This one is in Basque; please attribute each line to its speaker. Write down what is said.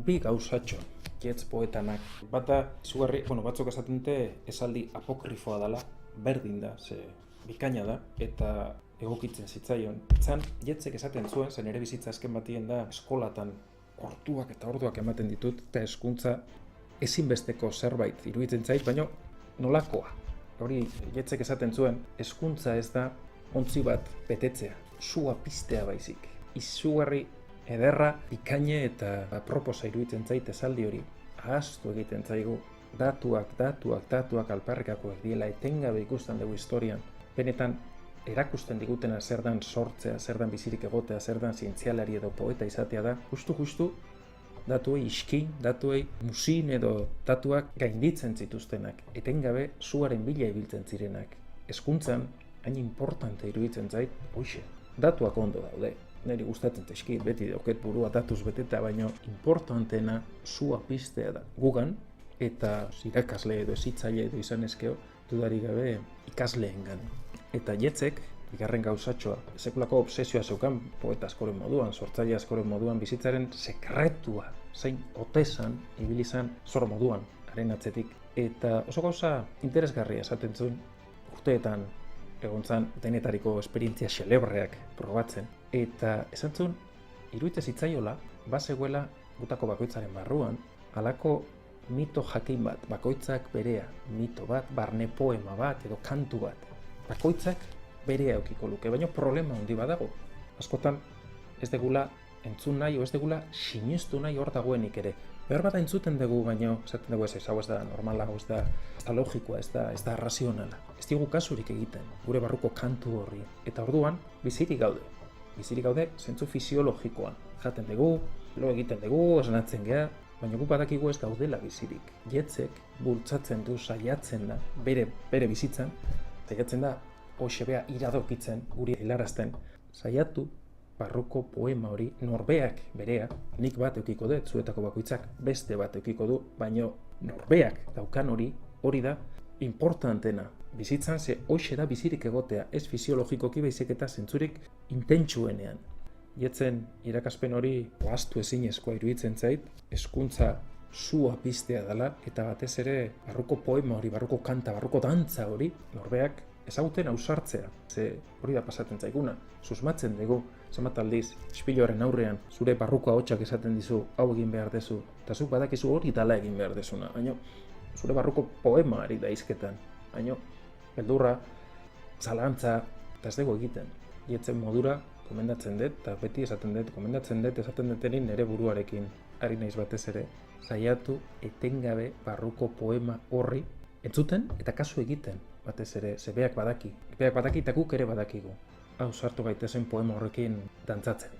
Speaker 1: bi gauzatxo, jetz poetanak. Bata, izugarri, batzuk esaten dute esaldi apokrifoa dela, berdin da, ze bikaina da, eta egokitzen zitzaion. Zan, jetzek esaten zuen, zen ere bizitza azken batien da, eskolatan orduak eta orduak ematen ditut, eta hezkuntza ezinbesteko zerbait iruditzen zait, baina nolakoa. Hori, jetzek esaten zuen, hezkuntza ez da ontzi bat betetzea, sua piztea baizik. Izugarri ederra, bikaine eta aproposa iruditzen zait esaldi hori. Ahaztu egiten zaigu, datuak alparrikakoak diela, etengabe ikusten dugu historian. Benetan, erakusten digutena zer dan sortzea, zer dan bizirik egotea, zer dan zientzialari edo poeta izatea da, justu datuei iskin, datuei musin edo datuak gainditzen zituztenak, etengabe zuaren bila ibiltzen zirenak. Hezkuntzan, hain importante iruditzen zait, hoxe, datuak ondo daude. Neri gustatzen zaizkit, beti dauket burua datuz beteta, baino importanteena sua piztea da. Gugan, eta irakasle edo hezitzaile edo izan ezkeo, dudarik gabe ikasleengan. Eta jetzek, bigarren gauzatxoa, sekulako obsesioa zeukan poeta askoren moduan, sortzaile askoren moduan, bizitzaren sekretua, zein otesan, ibilizan zor moduan, haren atzetik. Eta oso gauza interesgarria esaten zuen, urteetan egontzan denetariko esperientzia xelebreak probatzen. Eta esan zuen, iruditzen zitzaiola, bazegoela gutako bakoitzaren barruan, halako mito jakin bat, bakoitzak berea, mito bat, barne poema bat edo kantu bat. Bakoitzak berea eukiko luke, baina problema handi badago. Askotan ez degula entzun nahi, o ez degula sinestu nahi hor dagoenik ere. Behar bada entzuten dugu, baina esaten dugu ez hau ez da normala, ez da logikoa, ez da razionala. Ez digu kasurik egiten, gure barruko kantu horri. Eta orduan, bizirik gaude. Bizirik gaude, zentzu fisiologikoan. Jaten dugu, lo egiten dugu, esnatzen geha, baina gu badakigu ez gaudela bizirik. Jetzek bultzatzen du, saiatzen da, bere bizitzan, saiatzen da, hoxe bea iradokitzen, guri hilarazten, saiatu barruko poema hori, norbeak berea, nik bat eukiko dut, zuetako bakoitzak beste bat eukiko du, baina norbeak daukan hori da importantena. Bizitzan ze hoxe da bizirik egotea, ez fisiologikoki baizik eta zentzurik intentsuenean. Jetzen irakaspen hori oaztu ezinezkoa iruditzen zait, hezkuntza sua piztea dela, eta batez ere barruko poema hori, barruko kanta, barruko dantza hori, norbeak ezaguten ausartzea, ze hori da pasatzen zaiguna, susmatzen dugu, zenbat aldiz, ispiluaren aurrean, zure barruko ahotsak esaten dizu, hau egin behar dezu, eta zuk badakizu hori dala egin behar dezuna, baina zure barruko poema ari da izketan, baina beldurra, zalantza, eta ez dugu egiten. Jetzen modura, komendatzen dut, eta beti esaten dut nire buruarekin, ari naiz batez ere, saiatu etengabe barruko poema horri entzuten eta kasu egiten, batez ere, ze beak badaki eta guk ere badakigu. Hau sartu gaitezen poema horrekin dantzatzen.